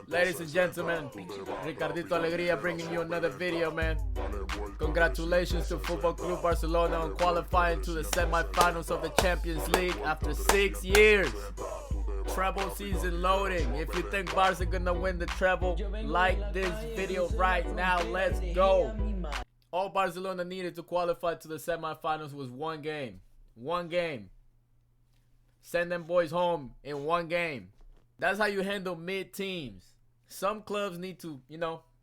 Ladies and gentlemen, Ricardito Alegría bringing you another video, man. Congratulations to Football Club Barcelona on qualifying to the semifinals of the Champions League after 6 years. Treble season loading. If you think Barca gonna win the treble, like this video right now. Let's go. All Barcelona needed to qualify to the semifinals was one game. One game. Send them boys home in one game. That's how you handle mid teams. Some clubs need to,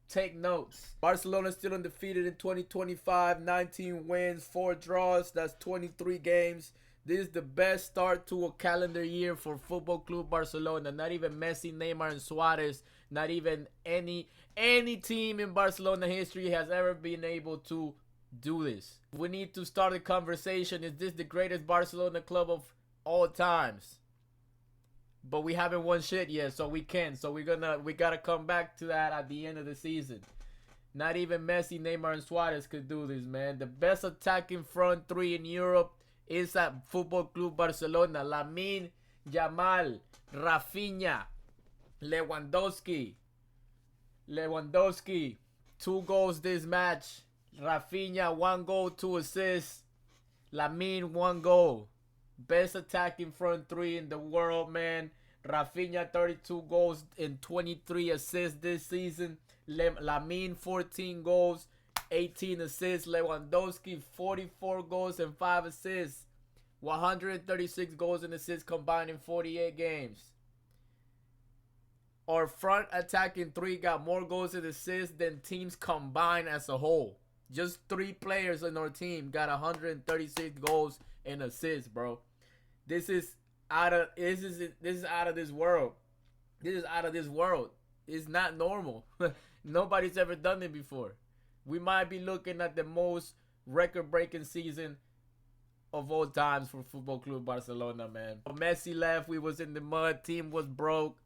take notes. Barcelona still undefeated in 2025. 19 wins, 4 draws. That's 23 games. This is the best start to a calendar year for Football Club Barcelona. Not even Messi, Neymar, and Suarez. Not even any team in Barcelona history has ever been able to do this. We need to start a conversation. Is this the greatest Barcelona club of all times? But we haven't won shit yet, so we can. So we gotta come back to that at the end of the season. Not even Messi, Neymar, and Suarez could do this, man. The best attacking front three in Europe is at Football Club Barcelona. Lamine Yamal, Rafinha, Lewandowski. 2 goals this match. Rafinha, 1 goal, 2 assists. Lamine, 1 goal. Best attacking front three in the world, man. Rafinha, 32 goals and 23 assists this season. Lamine, 14 goals, 18 assists. Lewandowski, 44 goals and 5 assists. 136 goals and assists combined in 48 games. Our front attacking three got more goals and assists than teams combined as a whole. Just 3 players in our team got 136 goals and assists, bro. This is out of this is out of this world. This is out of this world. It's not normal. Nobody's ever done it before. We might be looking at the most record-breaking season of all times for Football Club Barcelona, man. Messi left. We was in the mud. Team was broke.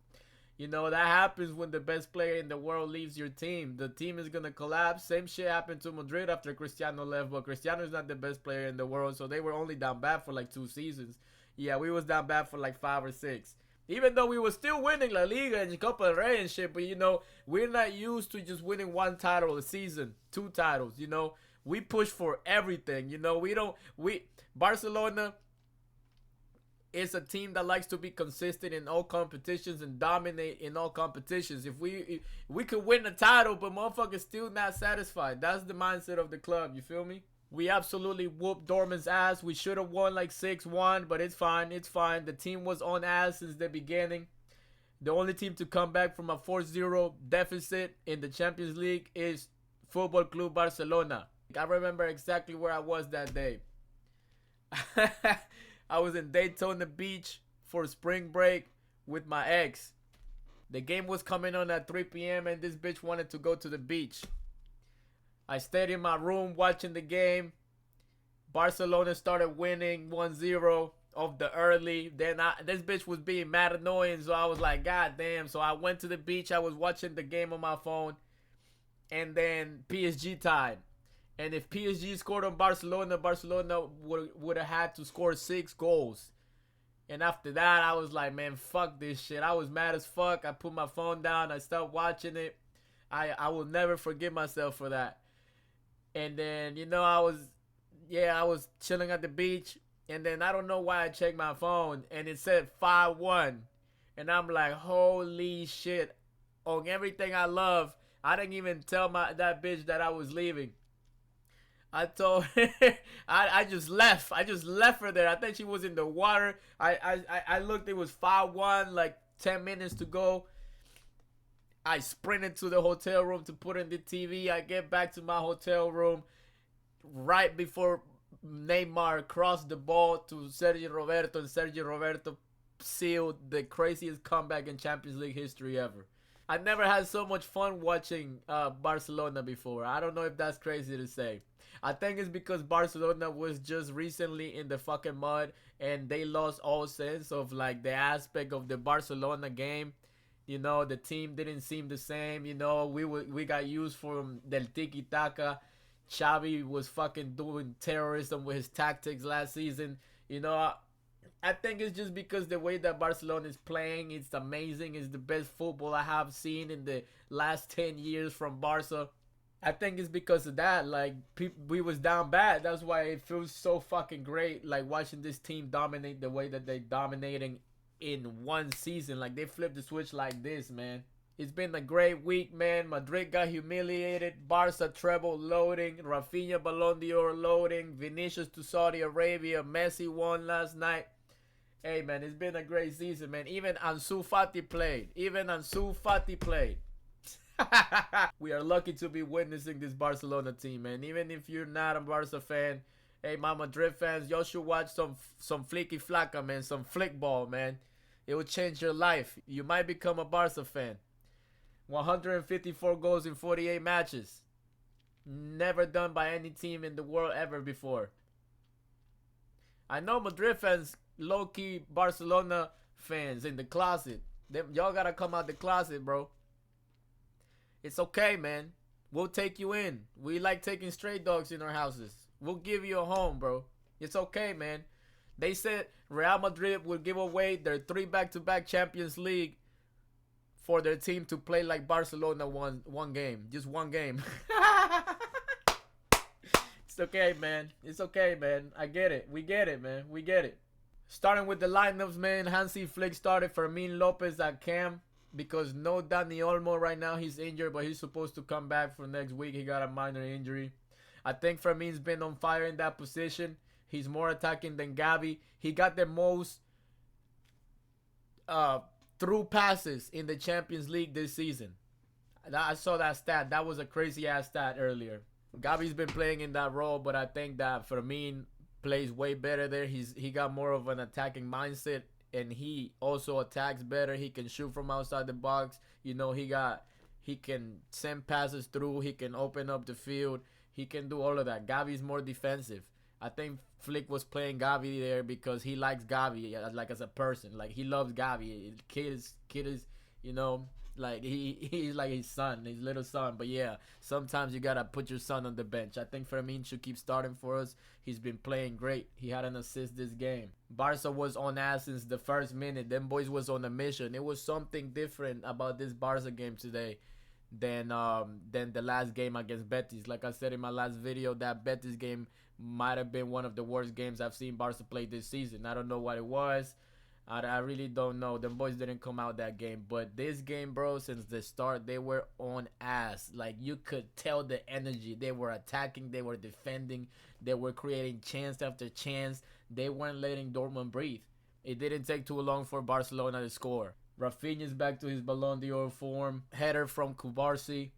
That happens when the best player in the world leaves your team. The team is going to collapse. Same shit happened to Madrid after Cristiano left. But Cristiano is not the best player in the world. So they were only down bad for like 2 seasons. Yeah, we was down bad for like 5 or 6. Even though we were still winning La Liga and Copa del Rey and shit. But, we're not used to just winning 1 title a season. 2 titles, We push for everything, Barcelona is a team that likes to be consistent in all competitions and dominate in all competitions. If we could win the title, but motherfuckers still not satisfied. That's the mindset of the club. You feel me? We absolutely whooped Dortmund's ass. We should have won like 6-1, but it's fine. It's fine. The team was on ass since the beginning. The only team to come back from a 4-0 deficit in the Champions League is Football Club Barcelona. I remember exactly where I was that day. I was in Daytona Beach for spring break with my ex. The game was coming on at 3 p.m. and this bitch wanted to go to the beach. I stayed in my room watching the game. Barcelona started winning 1-0 off the early. Then this bitch was being mad annoying, so I was like, God damn. So I went to the beach. I was watching the game on my phone. And then PSG tied. And if PSG scored on Barcelona, Barcelona would have had to score 6 goals. And after that, I was like, man, fuck this shit. I was mad as fuck. I put my phone down. I stopped watching it. I will never forgive myself for that. And then, I was chilling at the beach. And then I don't know why I checked my phone. And it said 5-1. And I'm like, holy shit. On everything I love, I didn't even tell that bitch that I was leaving. I told her, I just left. I just left her there. I think she was in the water. I looked, it was 5-1, like 10 minutes to go. I sprinted to the hotel room to put in the TV. I get back to my hotel room right before Neymar crossed the ball to Sergio Roberto. And Sergio Roberto sealed the craziest comeback in Champions League history ever. I never had so much fun watching Barcelona before. I don't know if that's crazy to say. I think it's because Barcelona was just recently in the fucking mud and they lost all sense of like the aspect of the Barcelona game. The team didn't seem the same. We got used from del tiki-taka. Xavi was fucking doing terrorism with his tactics last season. I think it's just because the way that Barcelona is playing, it's amazing. It's the best football I have seen in the last 10 years from Barca. I think it's because of that. Like, we was down bad. That's why it feels so fucking great. Like, watching this team dominate the way that they dominating in one season. Like, they flipped the switch like this, man. It's been a great week, man. Madrid got humiliated. Barca treble loading. Rafinha Ballon d'Or loading. Vinicius to Saudi Arabia. Messi won last night. Hey, man, it's been a great season, man. Even Ansu Fati played. We are lucky to be witnessing this Barcelona team, man. Even if you're not a Barca fan, hey, my Madrid fans, y'all should watch some flicky flacca, man. Some flick ball, man. It will change your life. You might become a Barca fan. 154 goals in 48 matches. Never done by any team in the world ever before. I know Madrid fans, low-key Barcelona fans in the closet. Y'all gotta come out the closet, bro. It's okay, man. We'll take you in. We like taking stray dogs in our houses. We'll give you a home, bro. It's okay, man. They said Real Madrid would give away their 3 back-to-back Champions League for their team to play like Barcelona one game. Just one game. It's okay, man. It's okay, man. I get it. We get it, man. We get it. Starting with the lineups, man. Hansi Flick started Fermin Lopez at cam because no Dani Olmo right now. He's injured, but he's supposed to come back for next week. He got a minor injury. I think Fermin's been on fire in that position. He's more attacking than Gavi. He got the most through passes in the Champions League this season. I saw that stat. That was a crazy ass stat earlier. Gavi's been playing in that role, but I think that Fermin plays way better there. He got more of an attacking mindset, and he also attacks better. He can shoot from outside the box. You know, he can send passes through. He can open up the field. He can do all of that. Gavi's more defensive. I think Flick was playing Gavi there because he likes Gavi like as a person. Like, he loves Gavi. Kid is, you know, like he's like his son, his little son. But yeah, sometimes you gotta put your son on the bench. I think Fermin should keep starting for us. He's been playing great. He had an assist this game. Barca was on ass since the first minute. Them boys was on a mission. It was something different about this Barca game today than the last game against Betis. Like I said in my last video, that Betis game might have been one of the worst games I've seen Barca play this season. I don't know what it was. I really don't know. Them boys didn't come out that game. But this game, bro, since the start, they were on ass. Like, you could tell the energy. They were attacking. They were defending. They were creating chance after chance. They weren't letting Dortmund breathe. It didn't take too long for Barcelona to score. Rafinha's back to his Ballon d'Or form. Header from Kubarsi.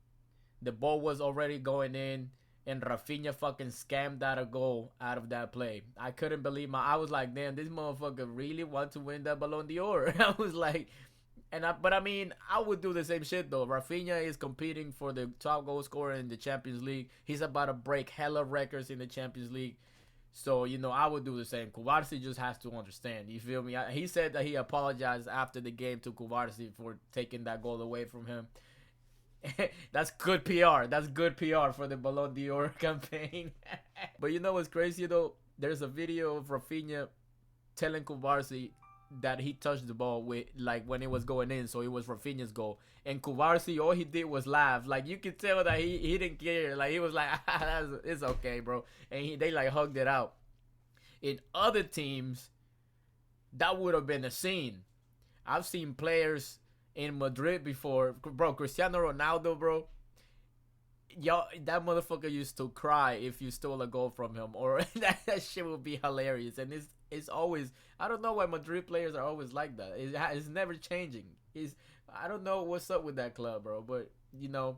The ball was already going in, and Rafinha fucking scammed out a goal out of that play. I couldn't believe I was like, damn, this motherfucker really want to win that Ballon d'Or. I was like, but I mean, I would do the same shit though. Rafinha is competing for the top goal scorer in the Champions League. He's about to break hella records in the Champions League. So, you know, I would do the same. Kubarsi just has to understand. You feel me? He said that he apologized after the game to Kubarsi for taking that goal away from him. That's good PR. That's good PR for the Ballon d'Or campaign. But you know what's crazy though? There's a video of Rafinha telling Kubarsi that he touched the ball with, like, when it was going in, so it was Rafinha's goal. And Kubarsi, all he did was laugh. Like, you could tell that he didn't care. Like, he was like, it's okay, bro. And they like hugged it out. In other teams, that would have been a scene. I've seen players in Madrid before, bro. Cristiano Ronaldo, bro. Y'all, that motherfucker used to cry if you stole a goal from him, or that shit would be hilarious. And it's always, I don't know why Madrid players are always like that. It's never changing. I don't know what's up with that club, bro. But you know,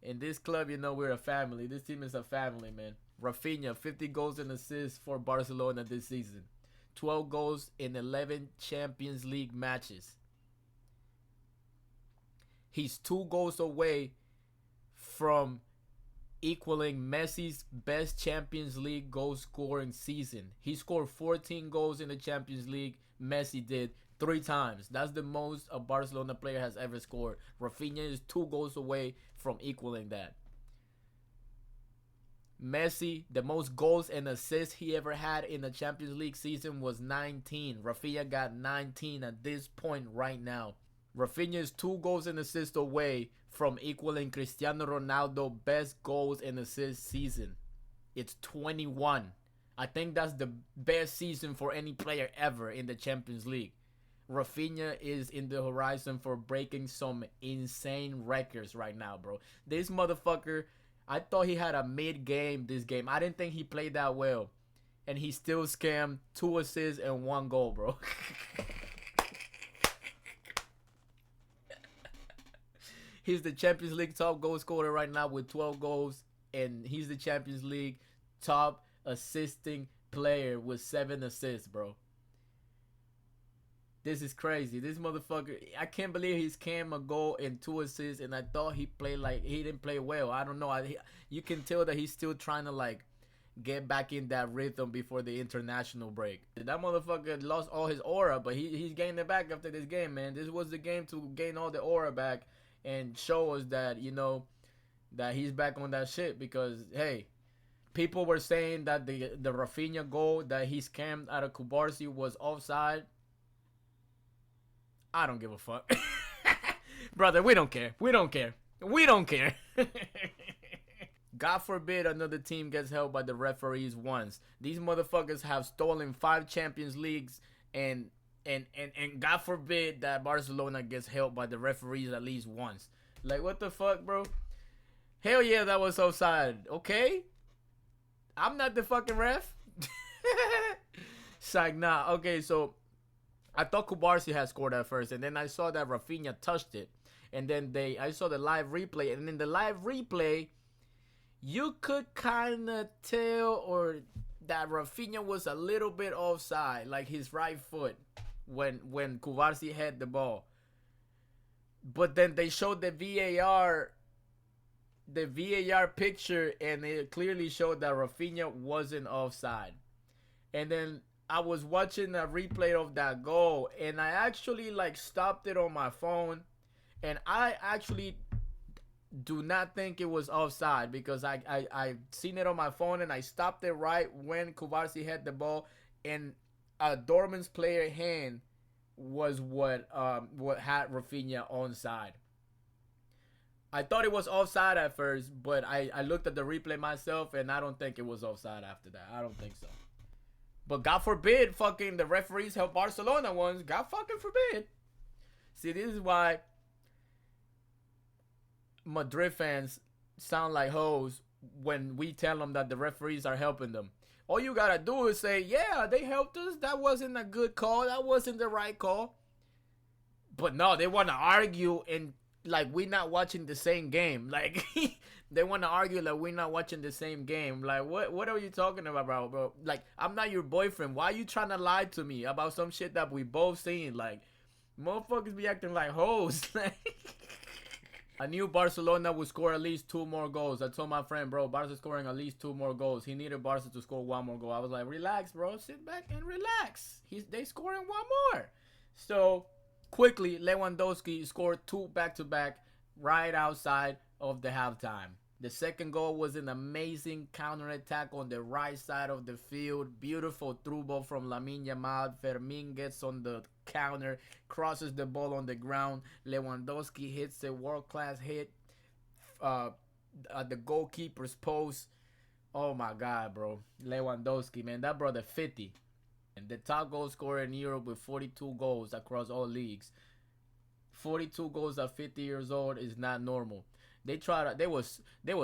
in this club, you know, we're a family. This team is a family, man. Rafinha, 50 goals and assists for Barcelona this season. 12 goals in 11 Champions League matches. He's 2 goals away from equaling Messi's best Champions League goal scoring season. He scored 14 goals in the Champions League. Messi did 3 times. That's the most a Barcelona player has ever scored. Rafinha is 2 goals away from equaling that. Messi, the most goals and assists he ever had in a Champions League season was 19. Rafinha got 19 at this point right now. Rafinha is 2 goals and assists away from equaling Cristiano Ronaldo's best goals and assists season. It's 21. I think that's the best season for any player ever in the Champions League. Rafinha is in the horizon for breaking some insane records right now, bro. This motherfucker, I thought he had a mid-game this game. I didn't think he played that well. And he still scammed 2 assists and 1 goal, bro. He's the Champions League top goal scorer right now with 12 goals. And he's the Champions League top assisting player with 7 assists, bro. This is crazy. This motherfucker, I can't believe he's came a goal and 2 assists, and I thought he played like he didn't play well. I don't know. You can tell that he's still trying to like get back in that rhythm before the international break. That motherfucker lost all his aura, but he's gained it back after this game, man. This was the game to gain all the aura back and show us that, you know, that he's back on that shit. Because hey, people were saying that the Rafinha goal that he scammed out of Kubarsi was offside. I don't give a fuck. Brother, we don't care. We don't care. We don't care. God forbid another team gets held by the referees once. These motherfuckers have stolen 5 Champions Leagues, and God forbid that Barcelona gets held by the referees at least once. Like, what the fuck, bro? Hell yeah, that was offside. Okay? I'm not the fucking ref. It's like, nah. Okay, so I thought Kubarsi had scored at first, and then I saw that Rafinha touched it. And then I saw the live replay, and in the live replay, you could kind of tell or that Rafinha was a little bit offside, like his right foot when Kubarsi had the ball. But then they showed the VAR picture, and it clearly showed that Rafinha wasn't offside. And then I was watching a replay of that goal, and I actually like stopped it on my phone, and I actually do not think it was offside because I seen it on my phone, and I stopped it right when Kubarsi had the ball, and a Dortmund's player hand was what had Rafinha onside. I thought it was offside at first, but I looked at the replay myself, and I don't think it was offside after that. I don't think so. But God forbid fucking the referees help Barcelona once. God fucking forbid. See, this is why Madrid fans sound like hoes when we tell them that the referees are helping them. All you gotta do is say, yeah, they helped us. That wasn't a good call. That wasn't the right call. But no, they want to argue and like we're not watching the same game. Like they want to argue like we're not watching the same game. Like what are you talking about, bro? Like I'm not your boyfriend. Why are you trying to lie to me about some shit that we both seen? Like motherfuckers be acting like hoes. I knew Barcelona would score at least 2 more goals. I told my friend, bro, Barca's scoring at least 2 more goals. He needed Barca to score 1 more goal. I was like, relax, bro. Sit back and relax. They scoring 1 more. So quickly, Lewandowski scored 2 back-to-back right outside of the halftime. The second goal was an amazing counterattack on the right side of the field. Beautiful through ball from Lamine Yamal. Fermin gets on the counter, crosses the ball on the ground. Lewandowski hits a world-class hit at the goalkeeper's post. Oh my God, bro. Lewandowski, man, that brother 50. And the top goal scorer in Europe with 42 goals across all leagues. 42 goals at 50 years old is not normal. They was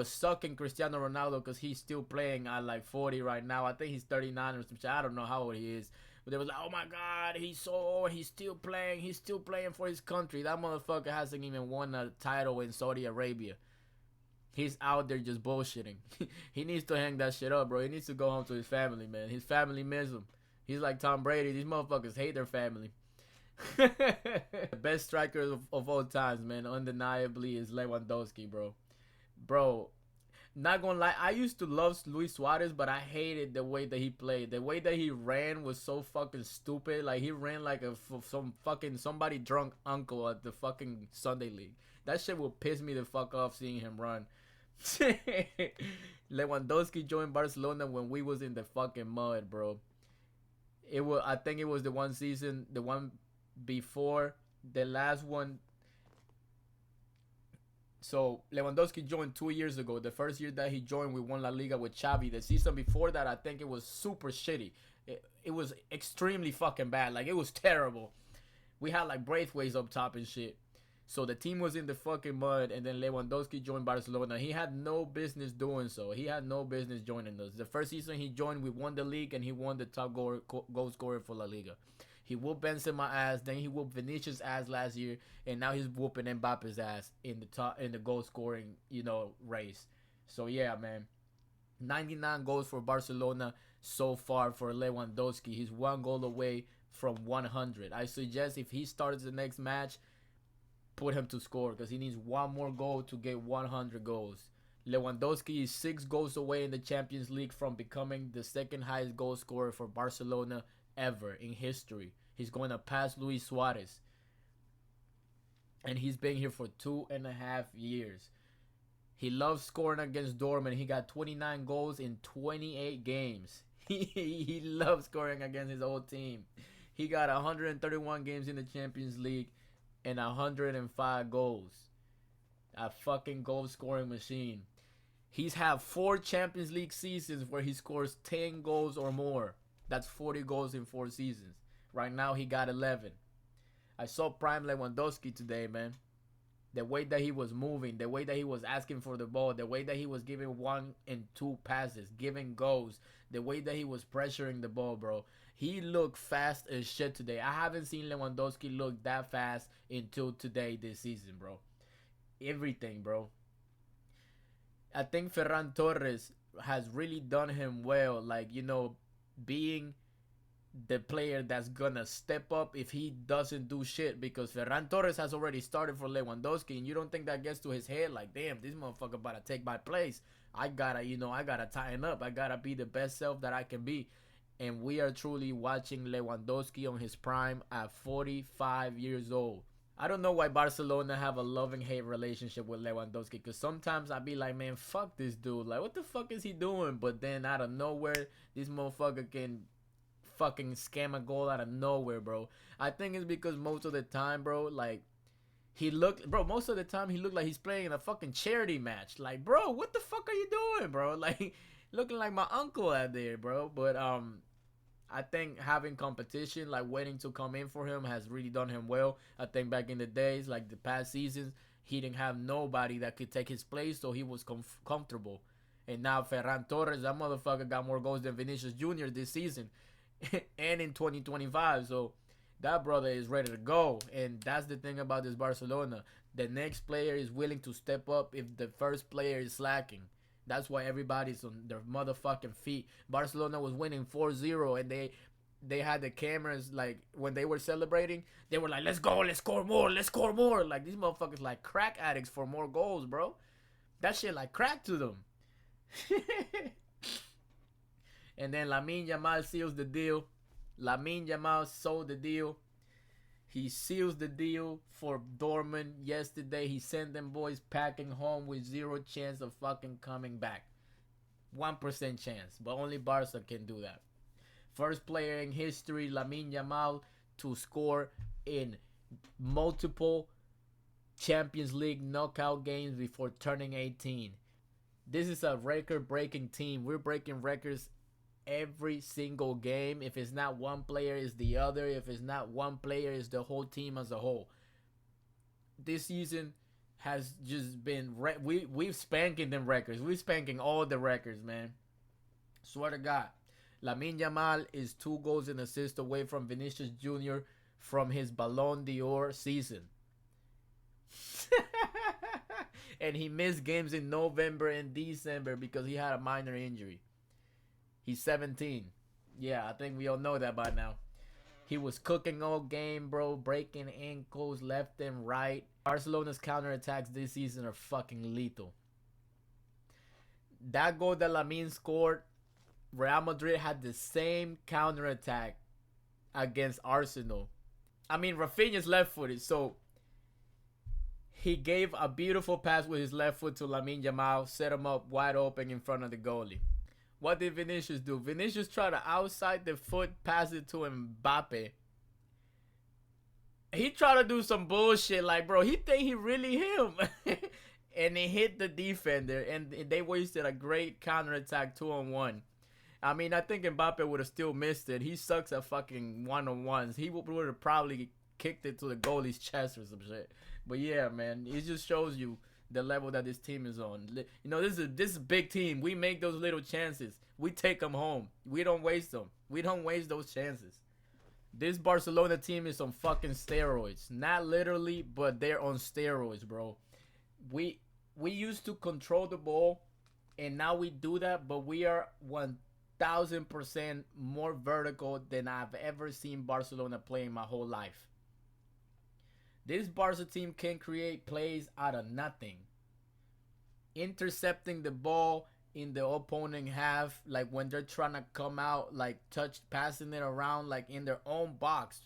sucking Cristiano Ronaldo because he's still playing at like 40 right now. I think he's 39 or something. I don't know how old he is. But they was like, oh my God, he's so old. He's still playing. He's still playing for his country. That motherfucker hasn't even won a title in Saudi Arabia. He's out there just bullshitting. He needs to hang that shit up, bro. He needs to go home to his family, man. His family miss him. He's like Tom Brady. These motherfuckers hate their family. The best striker of all times, man, undeniably is Lewandowski, bro. Bro, not gonna lie, I used to love Luis Suarez, but I hated the way that he played. The way that he ran was so fucking stupid. Like, he ran like somebody drunk uncle at the fucking Sunday League. That shit will piss me the fuck off seeing him run. Lewandowski joined Barcelona when we was in the fucking mud, bro. I think it was the one season, the one before the last one. So Lewandowski joined 2 years ago. The first year that he joined, we won La Liga with Xavi. The season before that, I think it was super shitty. It was extremely fucking bad. Like, it was terrible. We had like Braithwaite up top and shit. So the team was in the fucking mud, and then Lewandowski joined Barcelona. He had no business doing so. He had no business joining us. The first season he joined, we won the league, and he won the top goal scorer for La Liga. He whooped Benzema ass, then he whooped Vinicius ass last year, and now he's whooping Mbappe's ass in the goal scoring, race. So yeah, man. 99 goals for Barcelona so far for Lewandowski. He's 1 goal away from 100. I suggest if he starts the next match, put him to score because he needs one more goal to get 100 goals. Lewandowski is 6 goals away in the Champions League from becoming the second highest goal scorer for Barcelona ever in history. He's going to pass Luis Suarez. And he's been here for 2.5 years. He loves scoring against Dortmund. He got 29 goals in 28 games. He loves scoring against his old team. He got 131 games in the Champions League and 105 goals. A fucking goal scoring machine. He's had 4 Champions League seasons where he scores 10 goals or more. That's 40 goals in 4 seasons. Right now he got 11. I saw prime Lewandowski today, man. The way that he was moving, the way that he was asking for the ball, the way that he was giving 1 and 2 passes, giving goals, the way that he was pressuring the ball, bro. He looked fast as shit today. I haven't seen Lewandowski look that fast until today this season, bro. Everything, bro. I think Ferran Torres has really done him well, like, being the player that's gonna step up if he doesn't do shit, because Ferran Torres has already started for Lewandowski, and you don't think that gets to his head like, damn, this motherfucker about to take my place. I gotta tighten up. I gotta be the best self that I can be. And we are truly watching Lewandowski on his prime at 45 years old. I don't know why Barcelona have a love-hate relationship with Lewandowski, because sometimes I be like, man, fuck this dude. Like, what the fuck is he doing? But then out of nowhere, this motherfucker can fucking scam a goal out of nowhere, bro. I think it's because most of the time, bro, like, most of the time he looked like he's playing in a fucking charity match. Like, bro, what the fuck are you doing, bro? Like, looking like my uncle out there, bro. But I think having competition, like waiting to come in for him, has really done him well. I think back in the days, like the past seasons, he didn't have nobody that could take his place, so he was comfortable. And now Ferran Torres, that motherfucker got more goals than Vinicius Jr. this season and in 2025. So that brother is ready to go. And that's the thing about this Barcelona. The next player is willing to step up if the first player is slacking. That's why everybody's on their motherfucking feet. Barcelona was winning 4-0, and they had the cameras, like, when they were celebrating, they were like, let's go, let's score more, let's score more. Like, these motherfuckers like crack addicts for more goals, bro. That shit like crack to them. And then Lamine Yamal seals the deal. Lamine Yamal sold the deal. He seals the deal for Dortmund yesterday. He sent them boys packing home with 0 chance of fucking coming back. 1% chance. But only Barca can do that. First player in history, Lamine Yamal, to score in multiple Champions League knockout games before turning 18. This is a record-breaking team. We're breaking records every single game. If it's not one player, it's the other. If it's not one player, it's the whole team as a whole. This season has just been we've spanking them records. We're spanking all the records, man. Swear to God. Lamine Yamal is 2 goals and assists away from Vinicius Jr. from his Ballon d'Or season. And he missed games in November and December because he had a minor injury. He's 17. Yeah, I think we all know that by now. He was cooking all game, bro. Breaking ankles left and right. Barcelona's counterattacks this season are fucking lethal. That goal that Lamine scored, Real Madrid had the same counterattack against Arsenal. I mean, Rafinha's left-footed, so He gave a beautiful pass with his left foot to Lamine Yamal, set him up wide open in front of the goalie. What did Vinicius do? Vinicius tried to outside the foot pass it to Mbappe. He tried to do some bullshit like, bro, he think he really him. And he hit the defender, and they wasted a great counterattack 2-on-1. I mean, I think Mbappe would have still missed it. He sucks at fucking one-on-ones. He would have probably kicked it to the goalie's chest or some shit. But yeah, man, it just shows you the level that this team is on. You know, this is a big team. We make those little chances. We take them home. We don't waste them. We don't waste those chances. This Barcelona team is on fucking steroids. Not literally, but they're on steroids, bro. We used to control the ball, and now we do that, but we are 1,000% more vertical than I've ever seen Barcelona play in my whole life. This Barca team can create plays out of nothing. Intercepting the ball in the opponent half, like when they're trying to come out, like passing it around, like in their own box.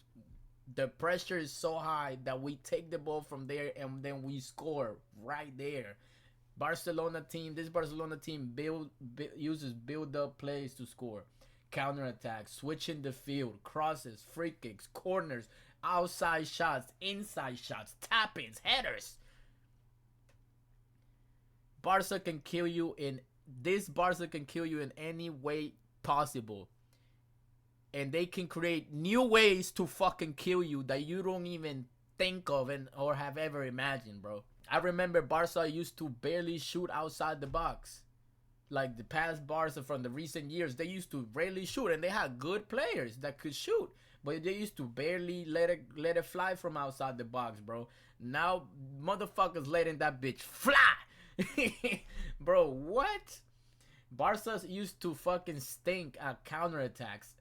The pressure is so high that we take the ball from there and then we score right there. This Barcelona team uses build-up plays to score. Counterattacks, switching the field, crosses, free kicks, corners, outside shots, inside shots, tap-ins, headers. Barca can kill you in any way possible. And they can create new ways to fucking kill you that you don't even think of or have ever imagined, bro. I remember Barca used to barely shoot outside the box. Like the past Barca from the recent years, they used to rarely shoot, and they had good players that could shoot, but they used to barely let it fly from outside the box, bro. Now motherfuckers letting that bitch fly. Bro, what? Barca used to fucking stink at counterattacks.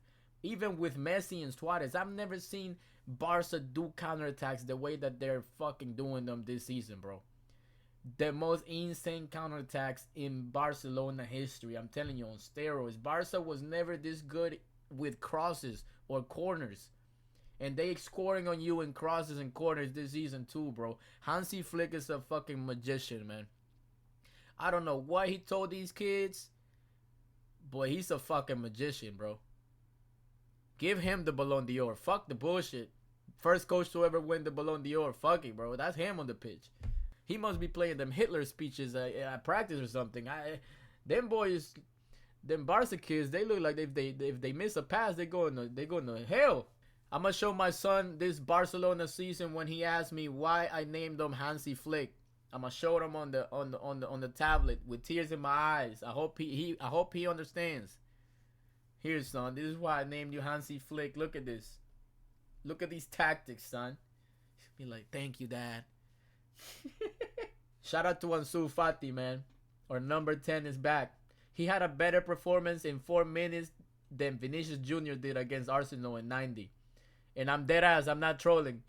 Even with Messi and Suarez, I've never seen Barca do counterattacks the way that they're fucking doing them this season, bro. The most insane counterattacks in Barcelona history. I'm telling you, on steroids. Barca was never this good with crosses or corners. And they scoring on you in crosses and corners this season too, bro. Hansi Flick is a fucking magician, man. I don't know what he told these kids, but he's a fucking magician, bro. Give him the Ballon d'Or. Fuck the bullshit. First coach to ever win the Ballon d'Or. Fuck it, bro. That's him on the pitch. He must be playing them Hitler speeches at practice or something. Them boys, them Barca kids, they look like if they miss a pass, they go to hell. I'm gonna show my son this Barcelona season when he asks me why I named him Hansi Flick. I'm gonna show him on the tablet with tears in my eyes. I hope he understands. Here, son, this is why I named you Hansi Flick. Look at this. Look at these tactics, son. Be like, thank you, Dad. Shout out to Ansu Fati, man. Our number 10 is back. He had a better performance in 4 minutes than Vinicius Jr. did against Arsenal in 90. And I'm dead ass. I'm not trolling.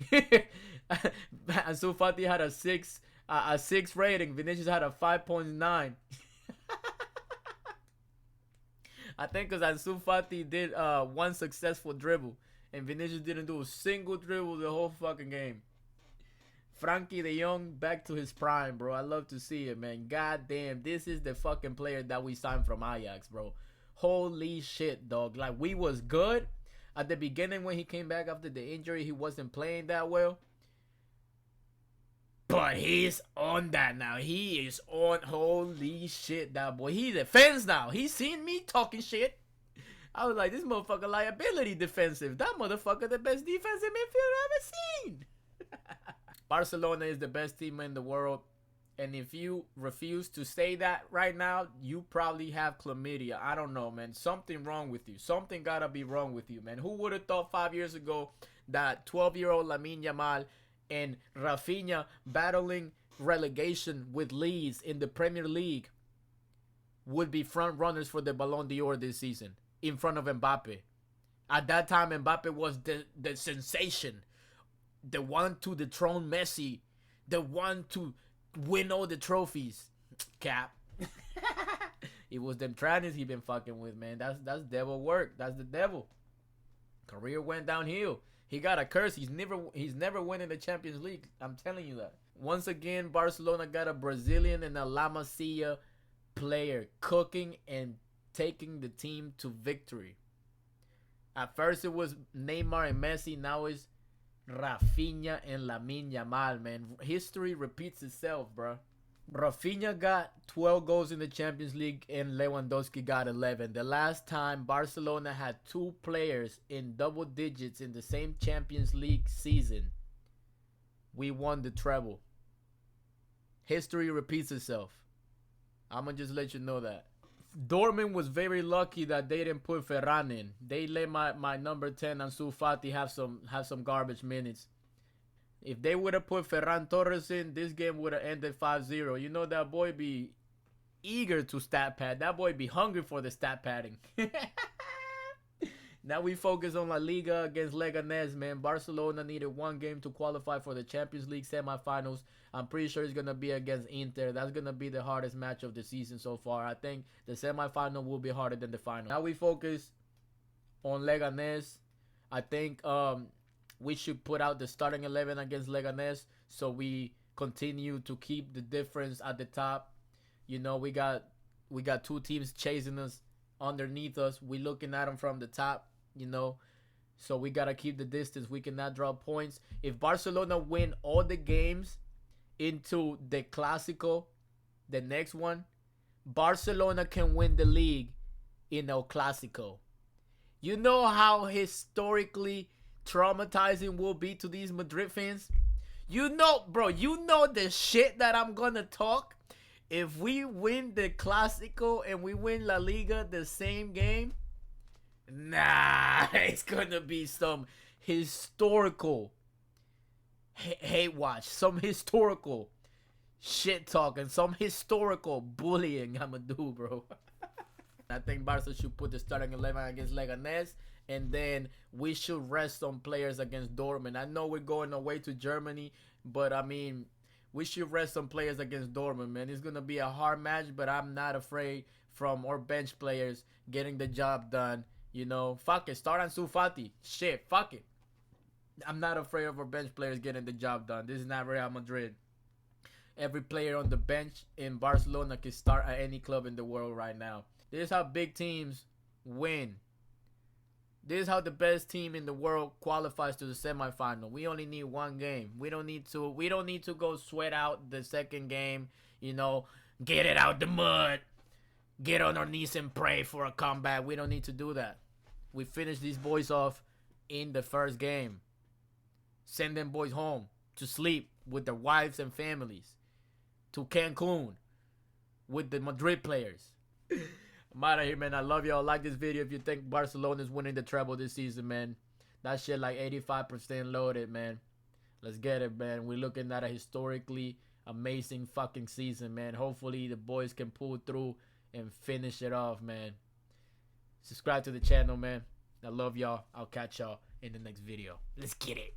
Ansu Fati had a 6 rating. Vinicius had a 5.9. I think because Ansu Fati did one successful dribble, and Vinicius didn't do a single dribble the whole fucking game. Frankie de Jong back to his prime, bro. I love to see it, man. God damn, this is the fucking player that we signed from Ajax, bro. Holy shit, dog. Like, we was good at the beginning when he came back after the injury. He wasn't playing that well. But he's on that now. He is on. Holy shit, that boy. He defends now. He's seen me talking shit. I was like, this motherfucker liability defensive. That motherfucker the best defensive midfielder I've ever seen. Barcelona is the best team in the world. And if you refuse to say that right now, you probably have chlamydia. I don't know, man. Something wrong with you. Something gotta be wrong with you, man. Who would have thought 5 years ago that 12-year-old Lamine Yamal and Rafinha battling relegation with Leeds in the Premier League would be front runners for the Ballon d'Or this season in front of Mbappe? At that time, Mbappe was the sensation, the one to dethrone Messi, the one to win all the trophies. Cap. It was them trannies he been fucking with, man. That's devil work. That's the devil. Career went downhill. He got a curse. He's never winning the Champions League. I'm telling you that. Once again, Barcelona got a Brazilian and a La Masia player cooking and taking the team to victory. At first it was Neymar and Messi. Now it's Rafinha and Lamine Yamal, man. History repeats itself, bro. Rafinha got 12 goals in the Champions League and Lewandowski got 11. The last time Barcelona had two players in double digits in the same Champions League season, we won the treble. History repeats itself. I'm going to just let you know that. Dortmund was very lucky that they didn't put Ferran in. They let my number 10 Ansu Fati have some garbage minutes. If they would have put Ferran Torres in, this game would have ended 5-0. You know that boy be eager to stat pad. That boy be hungry for the stat padding. Now we focus on La Liga against Leganés, man. Barcelona needed one game to qualify for the Champions League semifinals. I'm pretty sure it's going to be against Inter. That's going to be the hardest match of the season so far. I think the semifinal will be harder than the final. Now we focus on Leganés. I think we should put out the starting 11 against Leganés so we continue to keep the difference at the top. You know, we got two teams chasing us underneath us. We looking at them from the top, you know. So we got to keep the distance. We cannot drop points. If Barcelona win all the games into the Clásico, the next one, Barcelona can win the league in El Clásico. You know how historically traumatizing will be to these Madrid fans? You know, bro, you know the shit that I'm gonna talk if we win the Clásico and we win La Liga the same game. Nah, it's gonna be some historical hate watch, some historical shit talking, some historical bullying I'ma do, bro. I think Barca should put the starting 11 against Leganés, and then we should rest some players against Dortmund. I know we're going away to Germany, but I mean, we should rest some players against Dortmund, man. It's going to be a hard match, but I'm not afraid from our bench players getting the job done. You know, fuck it. Start Ansu Fati. Shit, fuck it. I'm not afraid of our bench players getting the job done. This is not Real Madrid. Every player on the bench in Barcelona can start at any club in the world right now. This is how big teams win. This is how the best team in the world qualifies to the semifinal. We only need one game. We don't need to go sweat out the second game, you know, get it out the mud, get on our knees and pray for a comeback. We don't need to do that. We finish these boys off in the first game. Send them boys home to sleep with their wives and families. To Cancun with the Madrid players. I'm out of here, man. I love y'all. Like this video if you think Barcelona is winning the treble this season, man. That shit like 85% loaded, man. Let's get it, man. We're looking at a historically amazing fucking season, man. Hopefully the boys can pull through and finish it off, man. Subscribe to the channel, man. I love y'all. I'll catch y'all in the next video. Let's get it.